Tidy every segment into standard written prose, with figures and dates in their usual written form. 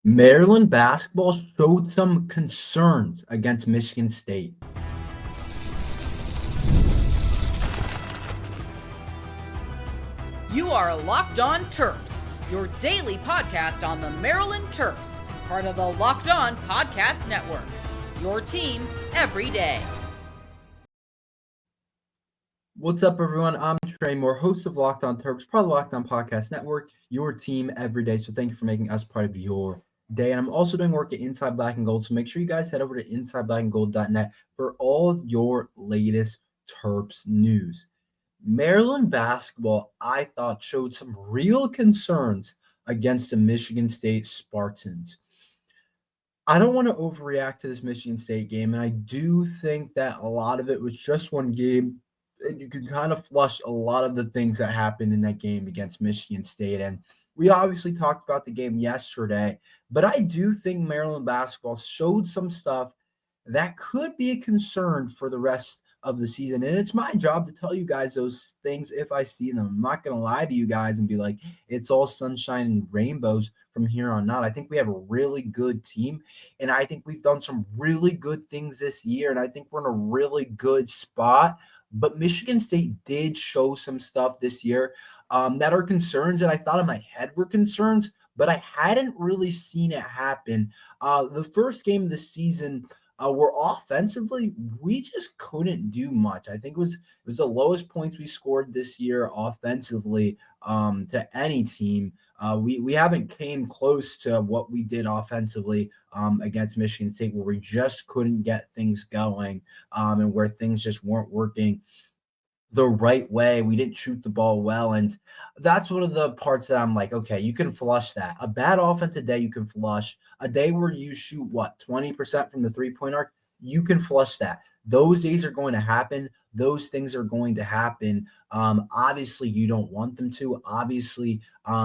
Maryland basketball showed some concerns against Michigan State. You are Locked On Terps, your daily podcast on the Maryland Terps, part of the Locked On Podcast Network, your team every day. What's up, everyone? I'm Tre Moore, host of Locked On Terps, part of the Locked On Podcast Network, your team every day. So thank you for making us part of your day. And I'm also doing work at Inside Black and Gold. So make sure you guys head over to insideblackandgold.net for all your latest Terps news. Maryland basketball, I thought, showed some real concerns against the Michigan State Spartans. I don't want to overreact to this Michigan State game, and I do think that a lot of it was just one game, and you can kind of flush a lot of the things that happened in that game against Michigan State. And we obviously talked about the game yesterday, but I do think Maryland basketball showed some stuff that could be a concern for the rest of the season. And it's my job to tell you guys those things if I see them. I'm not going to lie to you guys and be like, it's all sunshine and rainbows from here on out. I think we have a really good team, and I think we've done some really good things this year, and I think we're in a really good spot. But Michigan State did show some stuff this year that are concerns that I thought in my head were concerns, but I hadn't really seen it happen. The first game of the season, where offensively we just couldn't do much. I think it was the lowest points we scored this year offensively to any team. We haven't came close to what we did offensively against Michigan State, where we just couldn't get things going and where things just weren't working the right way. We didn't shoot the ball well. And that's one of the parts that I'm like, okay, you can flush that. A bad offensive day, you can flush. A day where you shoot, 20% from the three-point arc, you can flush that. Those days are going to happen. Those things are going to happen. Obviously, you don't want them to. Obviously,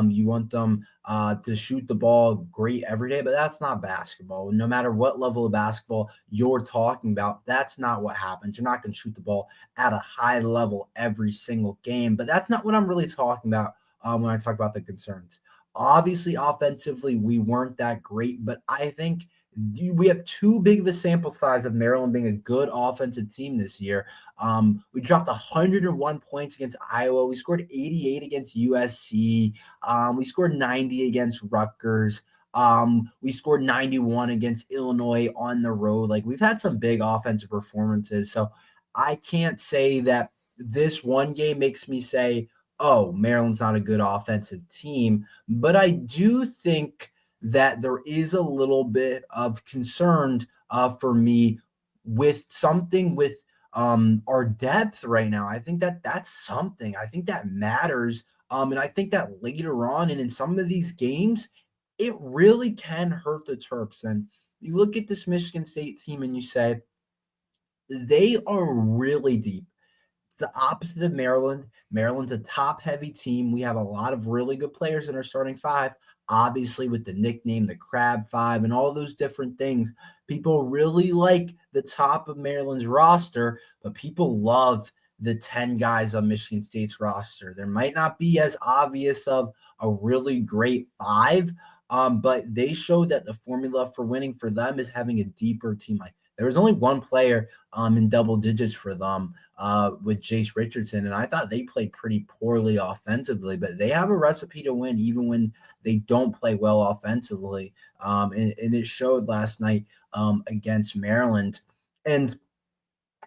you want them to shoot the ball great every day, but that's not basketball. No matter what level of basketball you're talking about, that's not what happens. You're not going to shoot the ball at a high level every single game, but that's not what I'm really talking about when I talk about the concerns. Obviously, offensively, we weren't that great, but I think we have too big of a sample size of Maryland being a good offensive team this year. We dropped 101 points against Iowa. We scored 88 against USC. We scored 90 against Rutgers. We scored 91 against Illinois on the road. Like, we've had some big offensive performances. So I can't say that this one game makes me say, oh, Maryland's not a good offensive team. But I do think that there is a little bit of concern for me with something with our depth right now. I think that that's something. I think that matters. And I think that later on and in some of these games, it really can hurt the Terps. And you look at this Michigan State team and you say, they are really deep. It's the opposite of Maryland. Maryland's a top-heavy team. We have a lot of really good players in our starting five, obviously with the nickname, the Crab Five, and all those different things. People really like the top of Maryland's roster, but people love the 10 guys on Michigan State's roster. There might not be as obvious of a really great five, but they showed that the formula for winning for them is having a deeper team. Like, there was only one player in double digits for them with Jace Richardson, and I thought they played pretty poorly offensively, but they have a recipe to win even when they don't play well offensively, and it showed last night against Maryland. And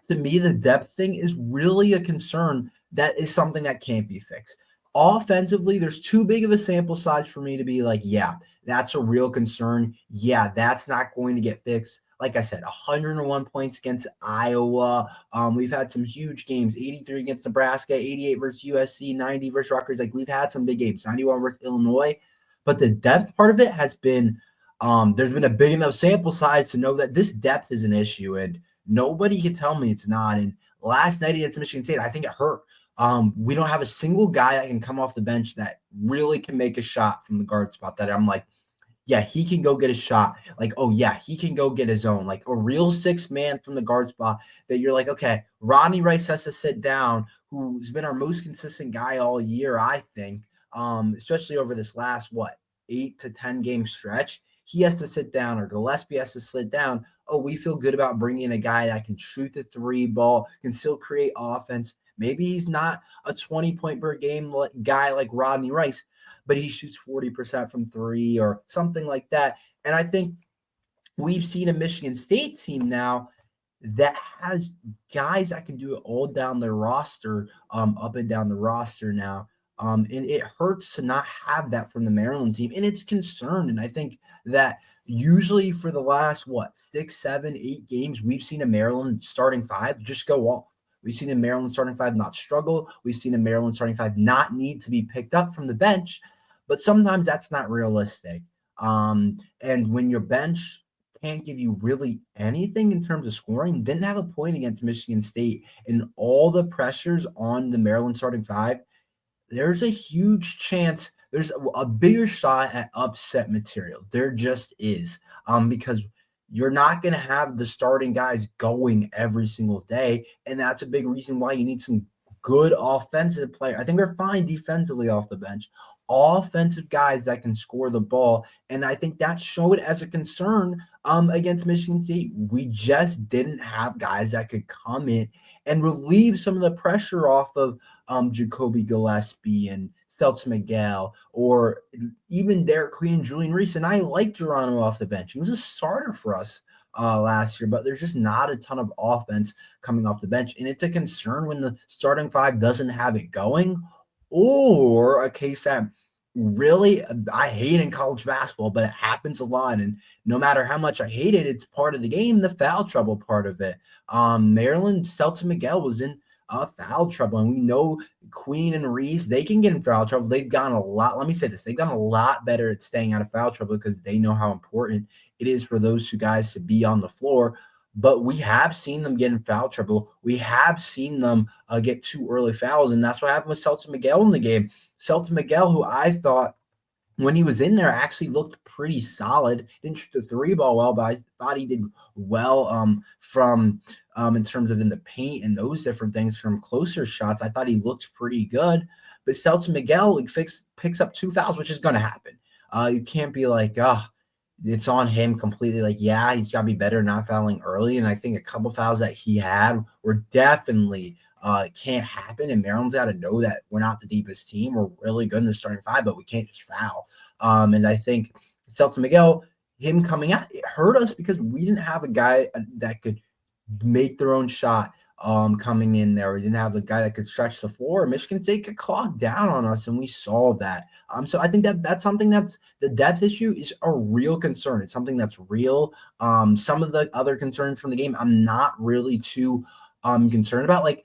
to me, the depth thing is really a concern that is something that can't be fixed. Offensively, there's too big of a sample size for me to be like, yeah, that's a real concern. Yeah, that's not going to get fixed. Like I said, 101 points against Iowa. We've had some huge games, 83 against Nebraska, 88 versus USC, 90 versus Rutgers. Like, we've had some big games, 91 versus Illinois. But the depth part of it has been there's been a big enough sample size to know that this depth is an issue, and nobody can tell me it's not. And last night against Michigan State, I think it hurt. We don't have a single guy that can come off the bench that really can make a shot from the guard spot that I'm like, yeah, he can go get a shot. Like, oh, yeah, he can go get his own. Like, a real six-man from the guard spot that you're like, okay, Rodney Rice has to sit down, who's been our most consistent guy all year, I think, especially over this last, 8 to 10 game stretch. he has to sit down or Gillespie has to sit down, oh, we feel good about bringing in a guy that can shoot the three ball, can still create offense. Maybe he's not a 20-point per game guy like Rodney Rice, but he shoots 40% from three or something like that. And I think we've seen a Michigan State team now that has guys that can do it all down their roster, up and down the roster now. And it hurts to not have that from the Maryland team. And it's concerned. And I think that usually for the last, 6, 7, 8 games, we've seen a Maryland starting five just go off. We've seen a Maryland starting five not struggle. We've seen a Maryland starting five not need to be picked up from the bench. But sometimes that's not realistic. And when your bench can't give you really anything in terms of scoring, didn't have a point against Michigan State, and all the pressures on the Maryland starting five, there's a huge chance, there's a bigger shot at upset material. There just is, because you're not going to have the starting guys going every single day, and that's a big reason why you need some good offensive player. I think we're fine defensively off the bench. Offensive guys that can score the ball, and I think that showed as a concern against Michigan State. We just didn't have guys that could come in and relieve some of the pressure off of Jacoby Gillespie and Stelz Miguel, or even Derek Queen and Julian Reese. And I like Geronimo off the bench. He was a starter for us last year, but there's just not a ton of offense coming off the bench. And it's a concern when the starting five doesn't have it going, or a case that really I hate in college basketball, but it happens a lot. And no matter how much I hate it, it's part of the game, the foul trouble part of it. Maryland, Stelz Miguel was in foul trouble. And we know Queen and Reese, they can get in foul trouble. They've gotten a lot, let me say this, they've gotten a lot better at staying out of foul trouble because they know how important it is for those two guys to be on the floor. But we have seen them get in foul trouble. We have seen them get too early fouls, and that's what happened with Stelz Miguel in the game. Stelz Miguel, who I thought when he was in there actually looked pretty solid. Didn't shoot the three ball well, but I thought he did well from in terms of in the paint and those different things from closer shots. I thought he looked pretty good. But Stelz Miguel picks up 2 fouls, which is going to happen. You can't be like, it's on him completely. Like, yeah, he's got to be better not fouling early. And I think a couple fouls that he had were definitely can't happen. And Maryland's got to know that we're not the deepest team. We're really good in the starting five, but we can't just foul. And I think Stelz Miguel, him coming out, it hurt us because we didn't have a guy that could make their own shot coming in there. We didn't have a guy that could stretch the floor. Michigan State could clog down on us, and we saw that. So I think that's something that's the depth issue is a real concern. It's something that's real. Some of the other concerns from the game, I'm not really too concerned about. Like,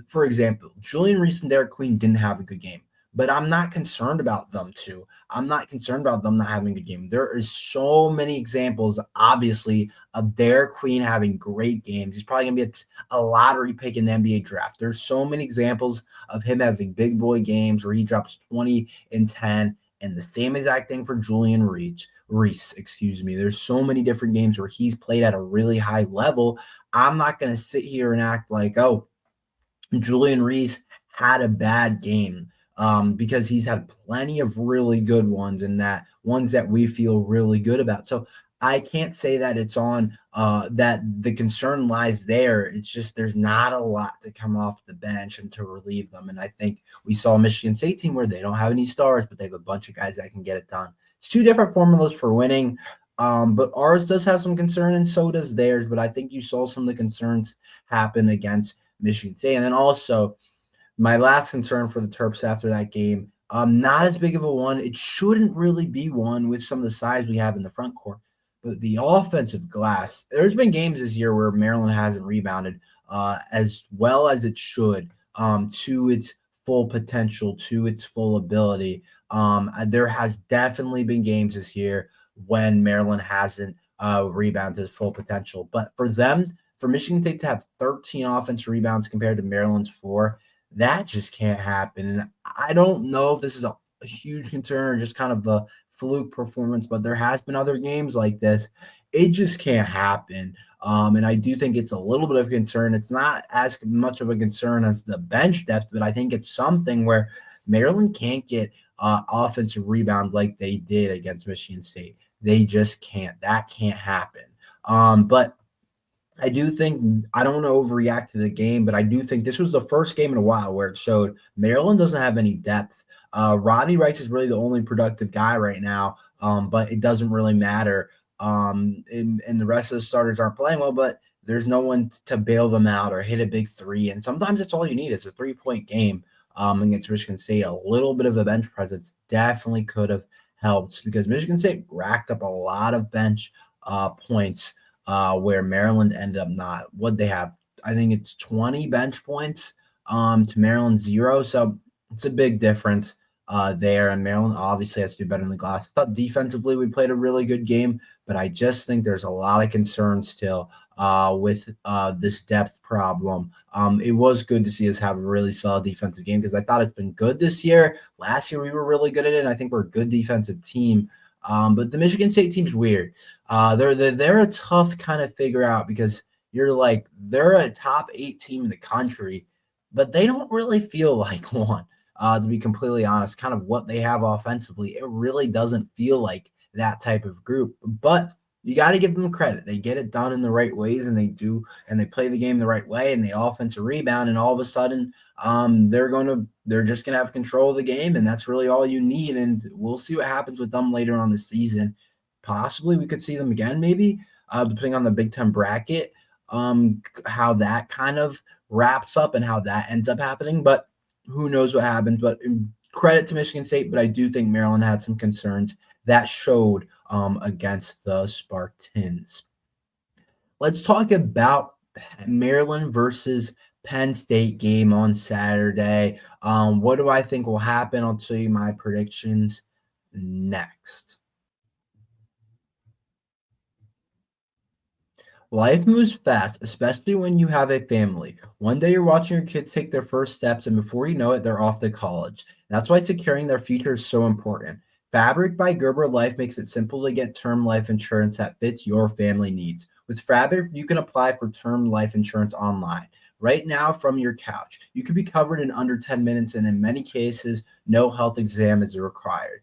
for example, Julian Reese and Derek Queen didn't have a good game, but I'm not concerned about them too. I'm not concerned about them not having a good game. There is so many examples, obviously, of Derek Queen having great games. He's probably going to be a lottery pick in the NBA draft. There's so many examples of him having big boy games where he drops 20 and 10, and the same exact thing for Julian Reese. There's so many different games where he's played at a really high level. I'm not going to sit here and act like, oh, Julian Reese had a bad game. Because he's had plenty of really good ones and that ones that we feel really good about. So I can't say that it's on that the concern lies there. It's just there's not a lot to come off the bench and to relieve them. And I think we saw a Michigan State team where they don't have any stars, but they have a bunch of guys that can get it done. It's two different formulas for winning, but ours does have some concern and so does theirs. But I think you saw some of the concerns happen against Michigan State. And then also, my last concern for the Terps after that game, not as big of a one. It shouldn't really be one with some of the size we have in the front court. But the offensive glass, there's been games this year where Maryland hasn't rebounded as well as it should to its full potential, to its full ability. There has definitely been games this year when Maryland hasn't rebounded to its full potential. But for Michigan State to have 13 offensive rebounds compared to Maryland's 4, that just can't happen. And I don't know if this is a huge concern or just kind of a fluke performance, but there has been other games like this. It just can't happen. And I do think it's a little bit of a concern. It's not as much of a concern as the bench depth, but I think it's something where Maryland can't get offensive rebound like they did against Michigan State. They just can't. That can't happen. But I do think I don't want to overreact to the game, but I do think this was the first game in a while where it showed Maryland doesn't have any depth. Rodney Rice is really the only productive guy right now, but it doesn't really matter. And the rest of the starters aren't playing well, but there's no one to bail them out or hit a big three. And sometimes it's all you need. It's a 3-point game against Michigan State. A little bit of a bench presence definitely could have helped because Michigan State racked up a lot of bench points where Maryland ended up not. What they have, I think it's 20 bench points to Maryland 0. So it's a big difference there. And Maryland obviously has to do better in the glass. I thought defensively we played a really good game, but I just think there's a lot of concern still with this depth problem. It was good to see us have a really solid defensive game because I thought it's been good this year. Last year we were really good at it, and I think we're a good defensive team. But the Michigan State team's weird. They're a tough kind of figure out because you're like they're a top 8 team in the country, but they don't really feel like one. To be completely honest, kind of what they have offensively, it really doesn't feel like that type of group. But you got to give them credit. They get it done in the right ways, and they do, and they play the game the right way, and they offensive rebound, and all of a sudden, they're just gonna have control of the game, and that's really all you need. And we'll see what happens with them later on the season. Possibly we could see them again, maybe, depending on the Big Ten bracket, how that kind of wraps up and how that ends up happening. But who knows what happens? But credit to Michigan State, but I do think Maryland had some concerns that showed against the Spartans. Let's talk about Maryland versus Penn State game on Saturday. What do I think will happen? I'll tell you my predictions next. Life moves fast, especially when you have a family. One day you're watching your kids take their first steps, and before you know it, they're off to college. That's why securing their future is so important. Fabric by Gerber Life makes it simple to get term life insurance that fits your family needs. With Fabric, you can apply for term life insurance online. Right now, from your couch, you can be covered in under 10 minutes, and in many cases, no health exam is required.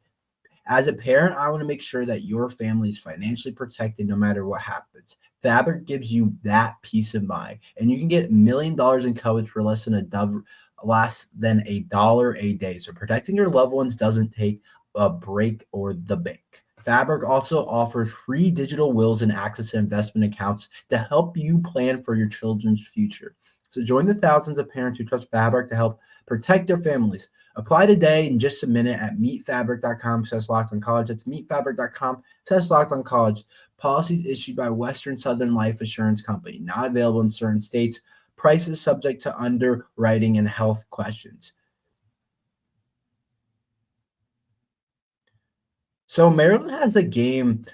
As a parent, I want to make sure that your family is financially protected no matter what happens. Fabric gives you that peace of mind, and you can get $1 million in coverage for less than $1 a day. So protecting your loved ones doesn't take a break or the bank. Fabric also offers free digital wills and access to investment accounts to help you plan for your children's future. So join the thousands of parents who trust Fabric to help protect their families. Apply today in just a minute at meetfabric.com/lockedoncollege. That's meetfabric.com/lockedoncollege. Policies issued by Western Southern Life Assurance Company. Not available in certain states. Prices subject to underwriting and health questions. So Maryland has a game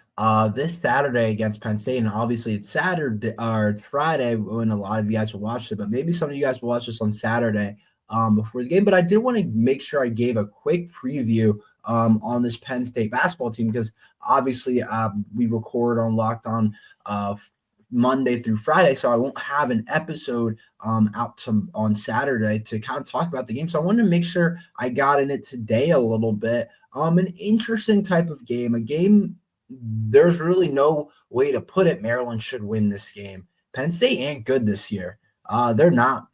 this Saturday against Penn State, and obviously it's Saturday or Friday when a lot of you guys will watch it, but maybe some of you guys will watch this on Saturday before the game. But I did want to make sure I gave a quick preview on this Penn State basketball team because obviously we record on Locked On Monday through Friday, so I won't have an episode out on Saturday to kind of talk about the game. So I wanted to make sure I got in it today a little bit. An interesting type of game, a game there's really no way to put it. Maryland should win this game. Penn State ain't good this year. They're not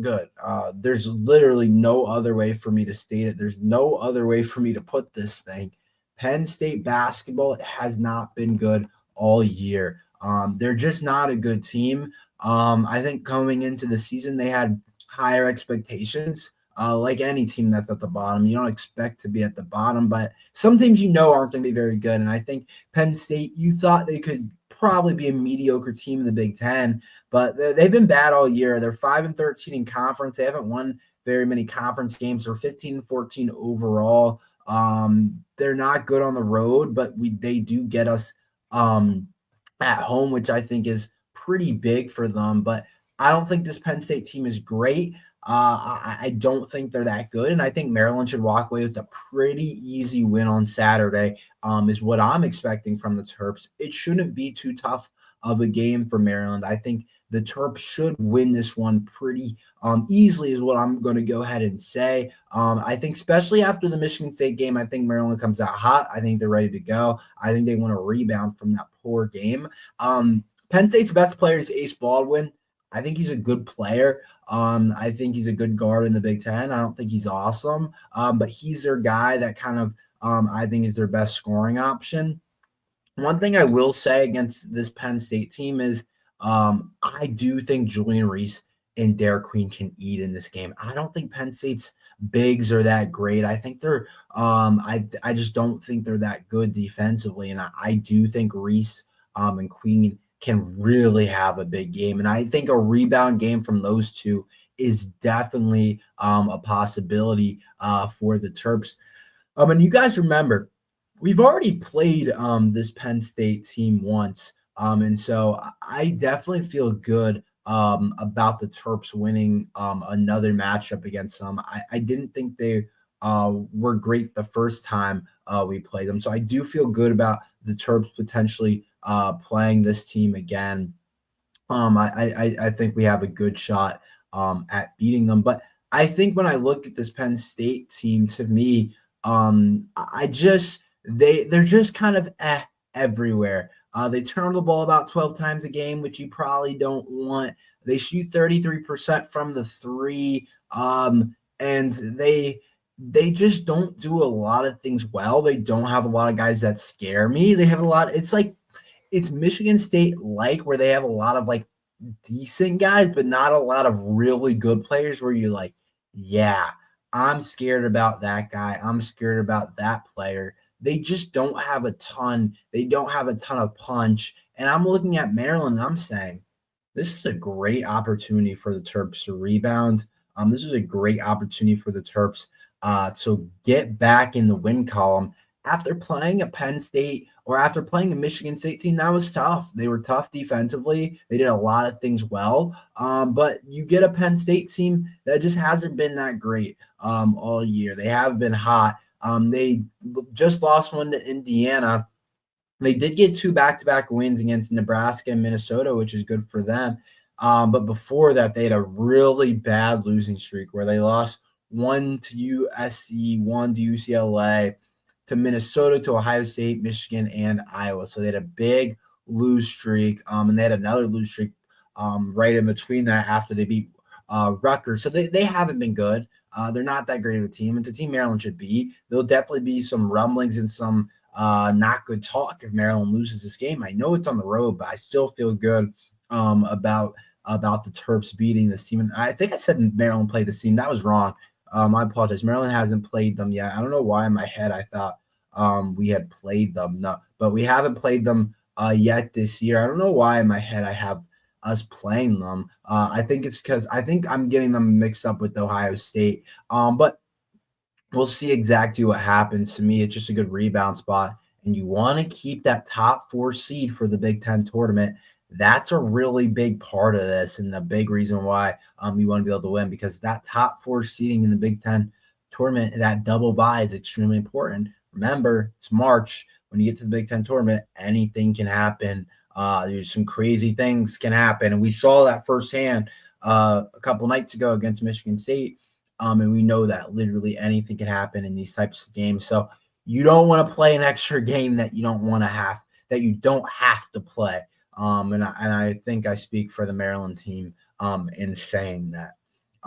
good. There's literally no other way for me to state it. There's no other way for me to put this thing. Penn State basketball has not been good all year. They're just not a good team. I think coming into the season, they had higher expectations. Like any team that's at the bottom, you don't expect to be at the bottom, but some teams aren't going to be very good. And I think Penn State, you thought they could probably be a mediocre team in the Big Ten, but they've been bad all year. They're 5-13 in conference. They haven't won very many conference games. They're 15-14 overall. They're not good on the road, but they do get us at home, which I think is pretty big for them. But I don't think this Penn State team is great. I don't think they're that good, and I think Maryland should walk away with a pretty easy win on Saturday, is what I'm expecting from the Terps. It shouldn't be too tough of a game for Maryland. I think the Terps should win this one pretty easily is what I'm going to go ahead and say. I think especially after the Michigan State game, I think Maryland comes out hot. I think they're ready to go. I think they want to rebound from that poor game. Penn State's best player is Ace Baldwin. I think he's a good player. I think he's a good guard in the Big Ten. I don't think he's awesome, but he's their guy that kind of I think is their best scoring option. One thing I will say against this Penn State team is I do think Julian Reese and Derek Queen can eat in this game. I don't think Penn State's bigs are that great. I think they're I just don't think they're that good defensively. And I do think Reese and Queen can really have a big game. And I think a rebound game from those two is definitely a possibility for the Terps. And you guys remember, we've already played this Penn State team once. And so I definitely feel good about the Terps winning another matchup against them. I didn't think they were great the first time we played them. So I do feel good about the Terps potentially playing this team again. I think we have a good shot at beating them. But I think when I look at this Penn State team, to me, they're just kind of everywhere. They turn the ball about 12 times a game, which you probably don't want. They shoot 33% from the three, and they just don't do a lot of things well. They don't have a lot of guys that scare me. They have a lot. It's Michigan State where they have a lot of decent guys, but not a lot of really good players where you're like, yeah, I'm scared about that guy. I'm scared about that player. They just don't have a ton. They don't have a ton of punch. And I'm looking at Maryland and I'm saying, this is a great opportunity for the Terps to rebound. This is a great opportunity for the Terps to get back in the win column. After playing a Penn State or after playing a Michigan State team, that was tough. They were tough defensively. They did a lot of things well. But you get a Penn State team that just hasn't been that great all year. They have been hot. They just lost one to Indiana. They did get 2 back-to-back wins against Nebraska and Minnesota, which is good for them. But before that, they had a really bad losing streak where they lost 1 to USC, 1 to UCLA, to Minnesota, to Ohio State, Michigan, and Iowa. So they had a big lose streak, and they had another lose streak right in between that after they beat Rutgers. So they haven't been good. They're not that great of a team. It's a team Maryland should be. There'll definitely be some rumblings and some not good talk if Maryland loses this game. I know it's on the road, but I still feel good about the Terps beating this team. And I think I said Maryland played this team. That was wrong. I apologize. Maryland hasn't played them yet. I don't know why in my head I thought we had played them. No, but we haven't played them yet this year. I don't know why in my head I have us playing them. I think it's because I think I'm getting them mixed up with Ohio State. But we'll see exactly what happens. To me, it's just a good rebound spot. And you want to keep that top 4 seed for the Big Ten tournament. That's a really big part of this and the big reason why you want to be able to win, because that top 4 seeding in the Big Ten tournament, that double bye is extremely important. Remember, it's March. When you get to the Big Ten tournament, anything can happen. There's some crazy things can happen. And we saw that firsthand a couple nights ago against Michigan State. And we know that literally anything can happen in these types of games. So you don't want to play an extra game that you don't have to play. And I think I speak for the Maryland team in saying that.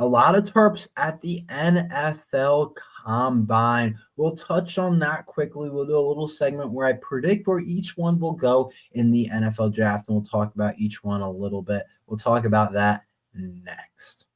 A lot of Terps at the NFL Combine. We'll touch on that quickly. We'll do a little segment where I predict where each one will go in the NFL draft, and we'll talk about each one a little bit. We'll talk about that next.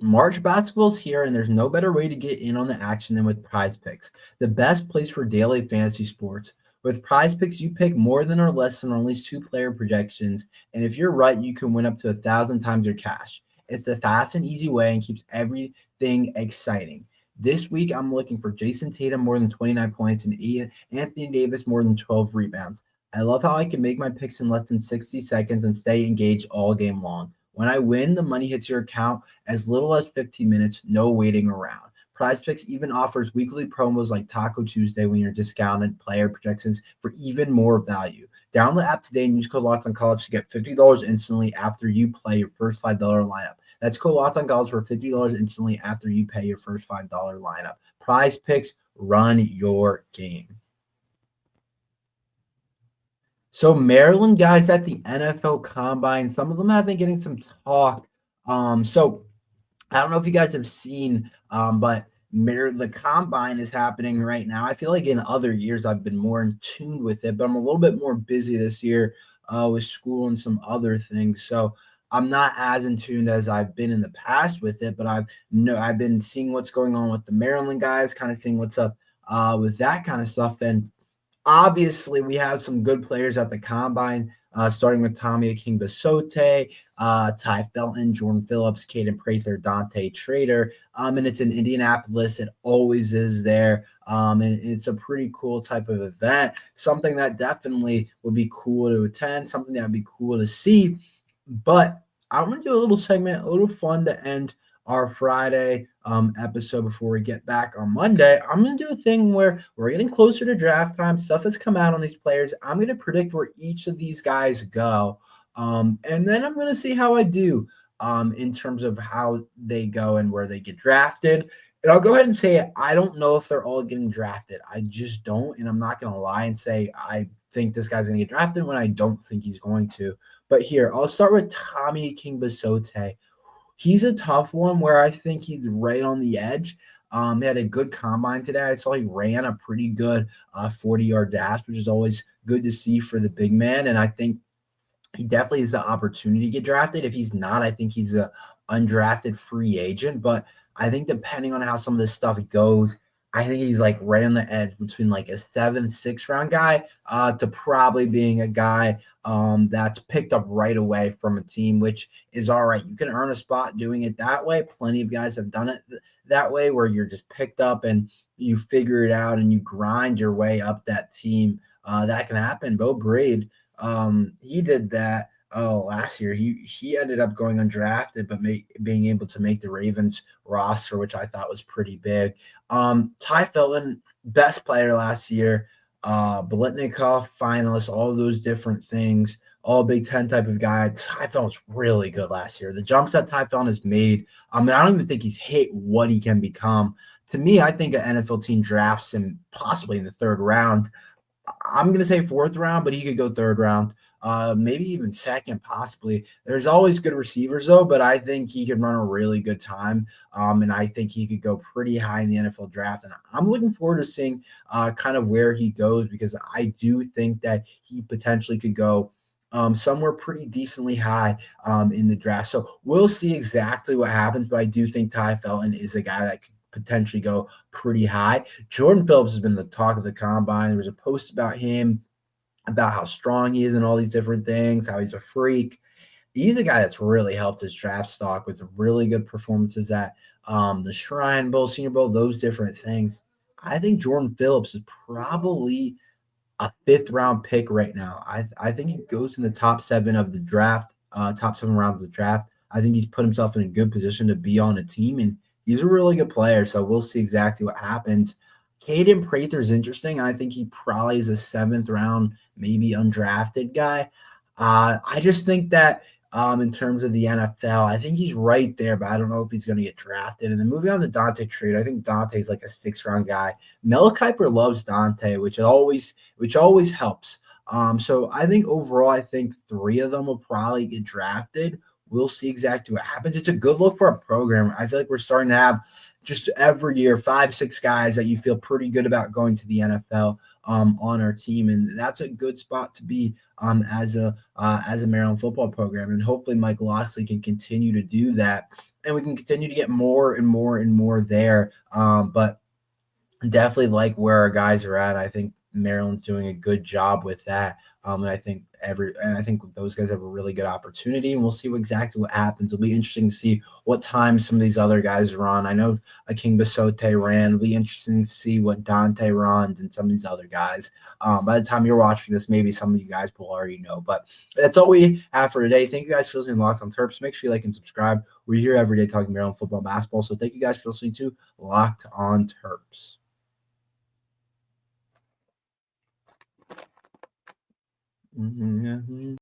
March basketball's here, and there's no better way to get in on the action than with PrizePicks, the best place for daily fantasy sports. With PrizePicks, you pick more than or less than at least 2-player projections, and if you're right, you can win up to 1,000 times your cash. It's a fast and easy way and keeps everything exciting. This week, I'm looking for Jason Tatum more than 29 points and Anthony Davis more than 12 rebounds. I love how I can make my picks in less than 60 seconds and stay engaged all game long. When I win, the money hits your account as little as 15 minutes, no waiting around. PrizePicks even offers weekly promos like Taco Tuesday when you're discounted player projections for even more value. Download the app today and use code Locked On College to get $50 instantly after you play your first $5 lineup. That's code Locked On College for $50 instantly after you pay your first $5 lineup. PrizePicks, run your game. So Maryland guys at the NFL Combine, some of them have been getting some talk. So I don't know if you guys have seen, but the Combine is happening right now. I feel like in other years I've been more in tune with it, but I'm a little bit more busy this year with school and some other things. So I'm not as in tune as I've been in the past with it, but I've been seeing what's going on with the Maryland guys, kind of seeing what's up with that kind of stuff. And obviously, we have some good players at the Combine, starting with Tommy Aking-Basote, Ty Felton, Jordan Phillips, Caden Prather, Dante Trader. And it's in Indianapolis. It always is there. And it's a pretty cool type of event, something that definitely would be cool to attend, something that would be cool to see. But I want to do a little segment, a little fun to end our Friday episode before we get back on Monday. I'm going to do a thing where we're getting closer to draft time. Stuff has come out on these players. I'm going to predict where each of these guys go. And then I'm going to see how I do in terms of how they go and where they get drafted. And I'll go ahead and say I don't know if they're all getting drafted. I just don't. And I'm not going to lie and say I think this guy's going to get drafted when I don't think he's going to. But here, I'll start with Tommy Aking-Basote. He's a tough one where I think he's right on the edge. He had a good combine today. I saw he ran a pretty good 40-yard dash, which is always good to see for the big man. And I think he definitely has the opportunity to get drafted. If he's not, I think he's a undrafted free agent. But I think depending on how some of this stuff goes, I think he's like right on the edge between like a 7th, 6th round guy to probably being a guy that's picked up right away from a team, which is all right. You can earn a spot doing it that way. Plenty of guys have done it that way where you're just picked up and you figure it out and you grind your way up that team. That can happen. Bo Braid, he did that. Last year he ended up going undrafted, but being able to make the Ravens roster, which I thought was pretty big. Ty Felton, best player last year, Biletnikoff finalist, all those different things, all Big Ten type of guy. Ty Felton was really good last year. The jumps that Ty Felton has made, I don't even think he's hit what he can become. To me, I think an NFL team drafts him possibly in the 3rd round. I'm going to say 4th round, but he could go 3rd round. Maybe even 2nd, possibly. There's always good receivers, though, but I think he could run a really good time, and I think he could go pretty high in the NFL draft. And I'm looking forward to seeing kind of where he goes because I do think that he potentially could go somewhere pretty decently high in the draft. So we'll see exactly what happens, but I do think Ty Felton is a guy that could potentially go pretty high. Jordan Phillips has been the talk of the combine. There was a post about him, about how strong he is and all these different things, how he's a freak. He's a guy that's really helped his draft stock with really good performances at the Shrine Bowl, Senior Bowl, those different things. I think Jordan Phillips is probably a 5th round pick right now. I think he goes in the top 7 of the draft, top 7 rounds of the draft. I think he's put himself in a good position to be on a team, and he's a really good player. So we'll see exactly what happens. Caden Prather is interesting. I think he probably is a 7th round, maybe undrafted guy. I just think that in terms of the NFL, I think he's right there, but I don't know if he's going to get drafted. And then moving on to Dante Trader, I think Dante's like a 6th round guy. Mel Kiper loves Dante, which always helps. So I think overall, I think 3 of them will probably get drafted. We'll see exactly what happens. It's a good look for our program. I feel like we're starting to have just every year 5, 6 guys that you feel pretty good about going to the NFL on our team, and that's a good spot to be as a Maryland football program. And hopefully Mike Locksley can continue to do that, and we can continue to get more and more and more there. But definitely like where our guys are at. I think Maryland's doing a good job with that. And I think those guys have a really good opportunity, and we'll see exactly what happens. It'll be interesting to see what time some of these other guys run. I know Aking-Basote ran. It'll be interesting to see what Dante runs and some of these other guys. By the time you're watching this, maybe some of you guys will already know. But that's all we have for today. Thank you guys for listening to Locked on Terps. Make sure you like and subscribe. We're here every day talking Maryland football and basketball. So thank you guys for listening to Locked on Terps. Mhm.